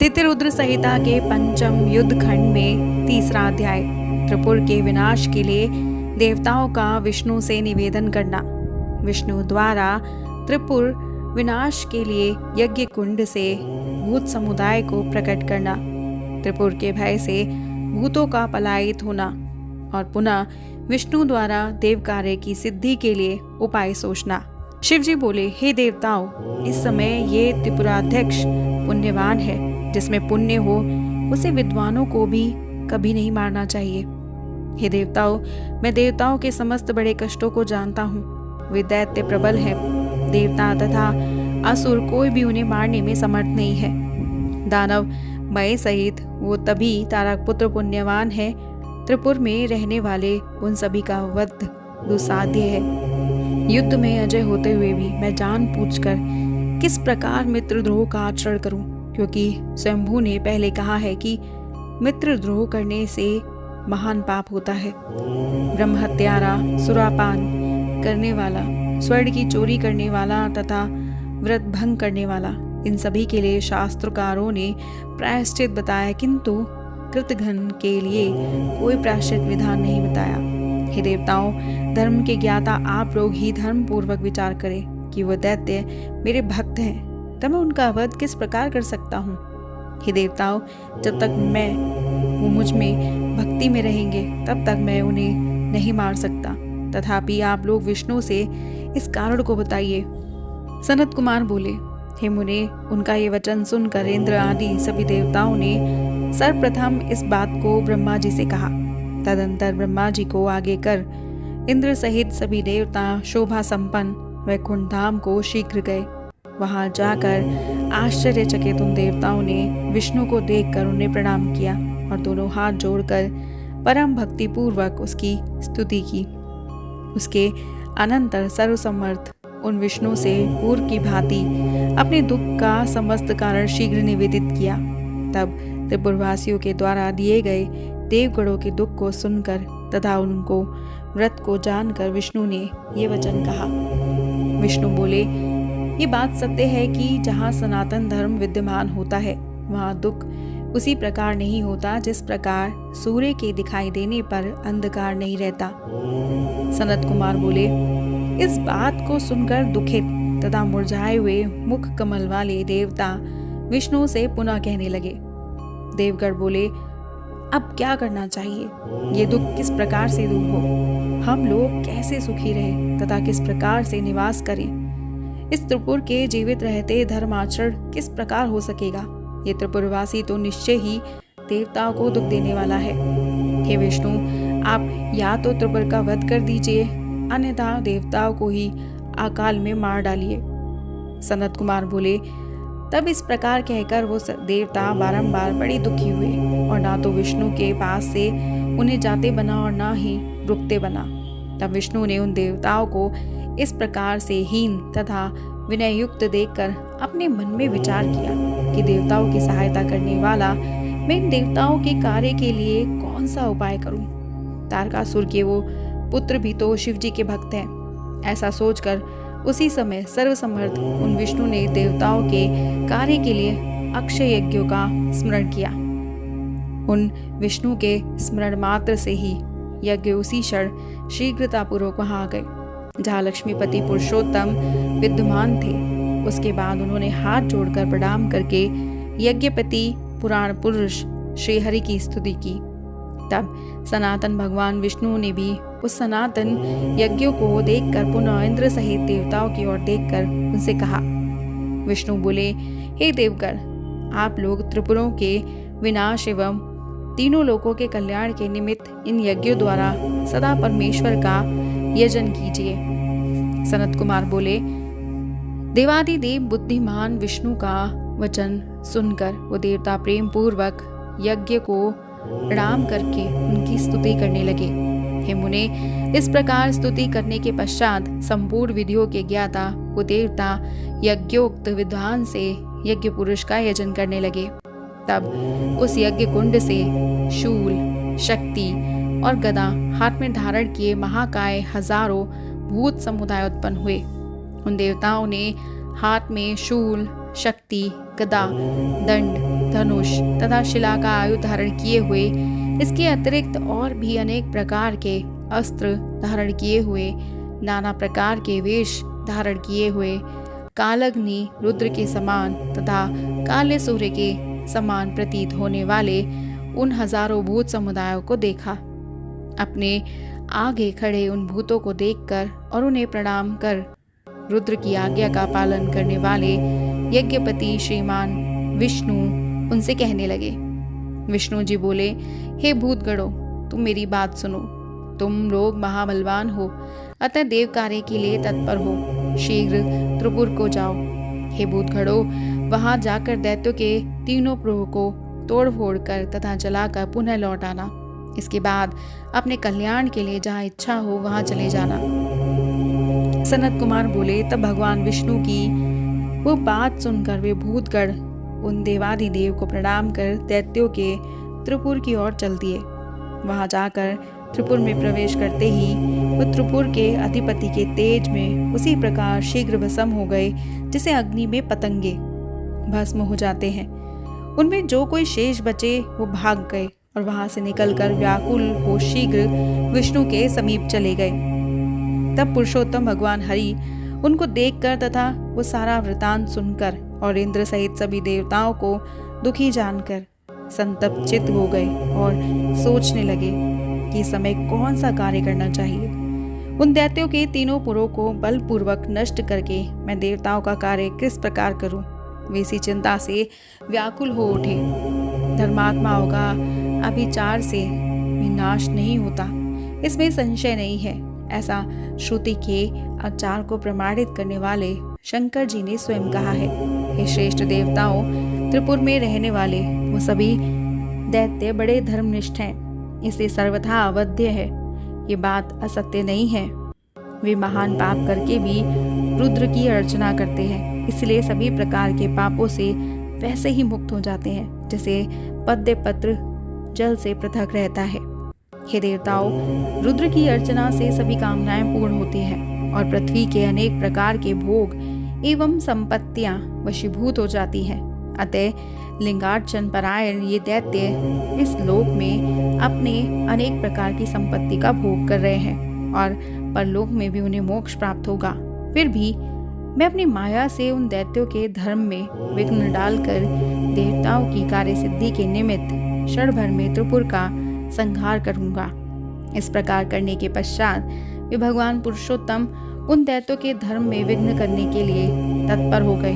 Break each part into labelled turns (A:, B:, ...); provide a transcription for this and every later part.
A: तितिरुद्र संहिता के पंचम युद्ध खंड में तीसरा अध्याय, त्रिपुर के विनाश के लिए देवताओं का विष्णु से निवेदन करना। विष्णु द्वारा त्रिपुर विनाश के लिए यज्ञ कुंड से भूत समुदाय को प्रकट करना, त्रिपुर के भय से भूतों का पलायित होना और पुनः विष्णु द्वारा देव कार्य की सिद्धि के लिए उपाय सोचना। शिवजी बोले, हे देवताओं, इस समय ये त्रिपुराध्यक्ष पुण्यवान है। जिसमें पुण्य हो उसे विद्वानों को भी कभी नहीं मारना चाहिए। हे देवताओं, मैं देवताओं के समस्त बड़े कष्टों को जानता हूँ। वे दैत्य प्रबल है। देवता तथा असुर कोई भी उन्हें मारने में समर्थ नहीं है। दानव मय सहित वो तभी तारक पुत्र पुण्यवान है। त्रिपुर में रहने वाले उन सभी का वध दुस्साध्य है। युद्ध में अजय होते हुए भी मैं जान पूछकर किस प्रकार मित्रद्रोह का आचरण करूं, क्योंकि स्वयंभू ने पहले कहा है कि मित्रद्रोह करने से महान पाप होता है। ब्रह्म हत्यारा, सुरापान करने वाला, स्वर्ण की चोरी करने वाला तथा व्रत भंग करने वाला, इन सभी के लिए शास्त्रकारों ने प्रायश्चित बताया, किंतु कृतघ्न के लिए कोई प्रायश्चित विधान नहीं बताया। हे देवताओं, धर्म के ज्ञाता आप लोग ही धर्म पूर्वक विचार करें कि वह दैत्य मेरे भक्त हैं, तब मैं उनका वध किस प्रकार कर सकता हूँ। हे देवताओं, जब तक वो मुझ में भक्ति में रहेंगे तब तक मैं उन्हें नहीं मार सकता। तथापि आप लोग विष्णु से इस कारण को बताइए। सनत कुमार बोले, हे मुने, उनका ये वचन सुनकर इंद्र आदि सभी देवताओं ने सर्वप्रथम इस बात को ब्रह्मा जी से कहा। तदंतर ब्रह्मा जी को आगे कर इंद्र सहित सभी देवता शोभा संपन्न वैकुंठ धाम को शीघ्र गए। वहां जाकर आश्चर्यचकित उन देवताओं ने विष्णु को देखकर उन्हें प्रणाम किया और दोनों हाथ जोड़कर परम भक्ति पूर्वक उसकी स्तुति की। उसके अनंतर सर्वसमर्थ उन विष्णु से पूर्व की भांति अपने दुख का समस्त कारण शीघ्र निवेदित किया। तब त्रिपुरवासियों के द्वारा दिए गए देवगणों के दुख को सुनकर तथा उनको व्रत को जानकर विष्णु ने ये वचन कहा। विष्णु बोले, ये बात सत्य है कि जहाँ सनातन धर्म विद्यमान होता है वहाँ दुख उसी प्रकार नहीं होता जिस प्रकार सूर्य के दिखाई देने पर अंधकार नहीं रहता। सनत कुमार बोले, इस बात को सुनकर दुखित तथा मुरझाए हुए मुख कमल वाले देवता विष्णु से पुनः कहने लगे। देवगण बोले, अब क्या करना चाहिए? ये दुख किस प्रकार से दूर हो? हम लोग कैसे सुखी रहे तथा किस प्रकार से निवास करें? इस त्रिपुर के जीवित रहते धर्माचरण किस प्रकार हो सकेगा? ये त्रिपुरवासी तो निश्चय ही देवताओं को दुख देने वाला है। हे विष्णु, आप या तो त्रिपुर का वध कर दीजिए, अन्यथा देवताओं को ही अकाल में मार डालिए। सनत कुमार बोले, तब इस प्रकार कहकर वो देवता बारंबार बड़ी दुखी हुए और ना तो विष्णु के पास से उन्हें जाते बना और ना ही रुकते बना। तब विष्णु ने उन देवताओं को इस प्रकार से हीन तथा विनय युक्त देखकर अपने मन में विचार किया कि देवताओं की सहायता करने वाला मैं इन देवताओं के कार्य के लिए कौन सा उपाय करूं? तारकासुर के वो पुत्र भी तो शिव जी के भक्त हैं। ऐसा सोचकर उसी समय सर्वसमर्थ उन विष्णु ने देवताओं के कार्य के लिए अक्षय यज्ञों का स्मरण किया। उन विष्णु के स्मरण मात्र से ही यज्ञ उसी क्षण शीघ्रतापूर्वक वहां आ गए जहाँ लक्ष्मीपति पुरुषोत्तम विद्यमान थे। उसके बाद उन्होंने हाथ जोड़कर प्रणाम करके यज्ञपति पुराण पुरुष श्रीहरि की स्तुति की। तब सनातन भगवान विष्णु ने भी उस सनातन यज्ञों को देखकर पुनः इंद्र सहित देवताओं की ओर देखकर उनसे कहा। विष्णु बोले, हे देवगण, आप लोग त्रिपुरों के विनाश एवं तीनों लोकों के कल्याण के निमित्त इन यज्ञों द्वारा सदा परमेश्वर का यजन कीजिए। सनत कुमार बोले, देवादिदेव बुद्धिमान विष्णु का वचन सुनकर वो देवता प्रेम पूर्वक यज्ञ को प्रणाम करके उनकी स्तुति करने लगे। हे मुने, इस प्रकार स्तुति करने के पश्चात संपूर्ण विधियों के ज्ञाता वो देवता यज्ञोक्त विद्वान से यज्ञ पुरुष का यजन करने लगे। तब उस यज्ञ कुंड से शूल, शक्ति और गदा हाथ में धारण किए महाकाय हजारों भूत समुदाय उत्पन्न हुए। उन देवताओं ने हाथ में शूल, शक्ति, गदा, दंड धनुष तथा शिला का आयुध धारण किए हुए, इसके अतिरिक्त और भी अनेक प्रकार के अस्त्र धारण किए हुए, नाना प्रकार के वेश धारण किए हुए, कालग्नि रुद्र के समान तथा काले सूर्य के समान प्रतीत होने वाले उन हजारों भूत समुदायों को देखा। अपने आगे खड़े उन भूतों को देखकर और उन्हें प्रणाम कर रुद्र की आज्ञा का पालन करने वाले यज्ञपति श्रीमान विष्णु उनसे कहने लगे। विष्णु जी बोले, हे भूतगणों, तुम मेरी बात सुनो। तुम लोग महाबलवान हो, अतः देव कार्य के लिए तत्पर हो। शीघ्र त्रिपुर को जाओ। हे भूतगणों, वहां जाकर दैत्यों के तीनों पुरों को तोड़ फोड़ कर तथा जलाकर पुनः लौट आना। इसके बाद अपने कल्याण के लिए जहाँ इच्छा हो वहां चले जाना। सनत कुमार बोले, तब भगवान विष्णु की वो बात सुनकर वे भूतगण उन देवाधिदेव को प्रणाम कर दैत्यों के त्रिपुर की ओर चल दिए। वहां जाकर त्रिपुर में प्रवेश करते ही वो त्रिपुर के अधिपति के तेज में उसी प्रकार शीघ्र भस्म हो गए जिसे अग्नि में पतंगे भस्म हो जाते हैं। उनमें जो कोई शेष बचे वो भाग गए और वहां से निकलकर व्याकुल हो शीघ्र विष्णु के समीप चले गए। तब पुरुषोत्तम भगवान हरि उनको देखकर तथा वो सारा वृतांत सुनकर और इंद्र सहित सभी देवताओं को दुखी जानकर संतप्त चित्त हो गए और सोचने लगे कि इस समय कौन सा कार्य करना चाहिए। उन दैत्यों के तीनों पुरों को बलपूर्वक नष्ट करके मैं देवताओं का कार्य किस प्रकार करूं, वे इसी चिंता से व्याकुल हो उठे। धर्मात्माओं का अभिचार से विनाश नहीं होता, इसमें संशय नहीं है, ऐसा श्रुति के आचार को प्रमाणित करने वाले शंकर जी ने स्वयं कहा है। हे श्रेष्ठ देवताओं, त्रिपुर में रहने वाले वो सभी दैत्य बड़े धर्मनिष्ठ हैं, इसलिए सर्वथा अवध्य है। ये बात असत्य नहीं है। वे महान पाप करके भी रुद्र की अर्चना करते हैं, इसलिए सभी प्रकार के पापों से वैसे ही मुक्त हो जाते हैं जैसे पद्य पत्र जल से पृथक रहता है। हे देवताओं, रुद्र की अर्चना से सभी कामनाएं पूर्ण होती हैं और पृथ्वी के अनेक प्रकार के भोग एवं संपत्तियां वशीभूत हो जाती हैं। अतः लिंगार्चन परायण ये दैत्य इस लोक में अपने अनेक प्रकार की संपत्ति का भोग कर रहे हैं और परलोक में भी उन्हें मोक्ष प्राप्त होगा। फिर भी मैं अपनी माया से उन दैत्यों के धर्म में विघ्न डालकर देवताओं की कार्य सिद्धि के निमित्त क्षण भर में त्रिपुर का संहार करूंगा। इस प्रकार करने के पश्चात वे भगवान पुरुषोत्तम उन दैत्यों के धर्म में विघ्न करने के लिए तत्पर हो गए।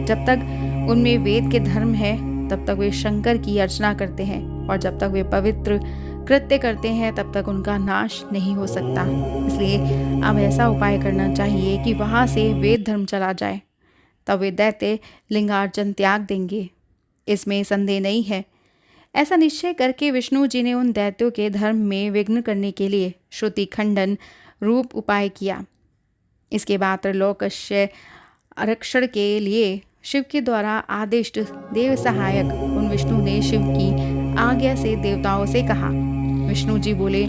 A: जब तक उनमें वेद के धर्म है तब तक वे शंकर की अर्चना करते हैं और जब तक वे पवित्र कृत्य करते हैं तब तक उनका नाश नहीं हो सकता। इसलिए अब ऐसा उपाय करना चाहिए कि वहां से वेद धर्म चला जाए, तब वे दैत्य लिंगार्चन त्याग देंगे, इसमें संदेह नहीं है। ऐसा निश्चय करके विष्णु जी ने उन दैत्यों के धर्म में विघ्न करने के लिए श्रुति खंडन रूप उपाय किया। इसके बाद त्रैलोक्य आरक्षण के लिए शिव के द्वारा आदिष्ट देव सहायक उन विष्णु ने शिव की आज्ञा से देवताओं से कहा। विष्णु जी बोले,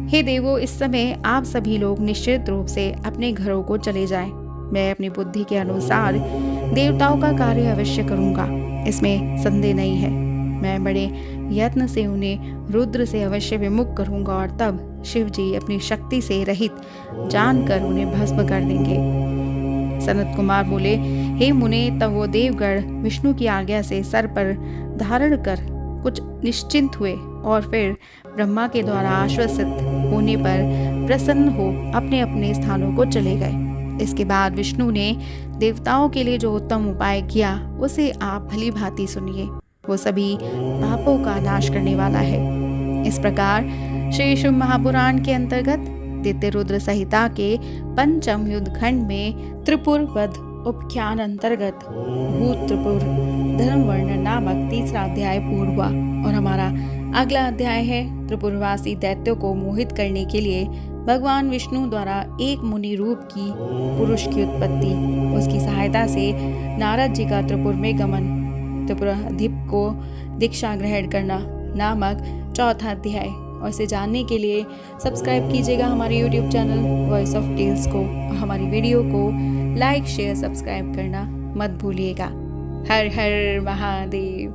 A: हे देवों, इस समय आप सभी लोग निश्चित रूप से अपने घरों को चले जाएं। मैं अपनी बुद्धि के अनुसार देवताओं का कार्य अवश्य करूंगा, इसमें संदेह नहीं है। मैं बड़े यत्न से उन्हें रुद्र से अवश्य विमुख करूंगा और तब शिव जी अपनी शक्ति से रहित जानकर उन्हें भस्म कर देंगे। सनत कुमार बोले, हे मुने, तब वो देवगण विष्णु की आज्ञा से सर पर धारण कर कुछ निश्चिंत हुए और फिर ब्रह्मा के द्वारा आश्वसित होने पर प्रसन्न हो अपने अपने स्थानों को चले गए। इसके बाद विष्णु ने देवताओं के लिए जो उत्तम उपाय किया उसे आप भली भांति सुनिए। वो सभी पापों का नाश करने वाला है। इस प्रकार श्री शिव महापुराण के अंतर्गत दैत्य रुद्र संहिता के पंचम युद्ध खंड में त्रिपुर वध उपख्यान अंतर्गत भूत त्रिपुर धर्म वर्णन नामक तीसरा अध्याय पूर्ण हुआ और हमारा अगला अध्याय है त्रिपुरवासी दैत्यों को मोहित करने के लिए भगवान विष्णु द्वारा एक मुनि रूप की पुरुष की उत्पत्ति, उसकी सहायता से नारद जी का त्रिपुर में गमन, त्रिपुराधिप को दीक्षा ग्रहण करना नामक चौथा अध्याय। और इसे जानने के लिए सब्सक्राइब कीजिएगा हमारे YouTube channel voice of tales को। हमारी वीडियो को लाइक शेयर सब्सक्राइब करना मत भूलिएगा। हर हर महादेव।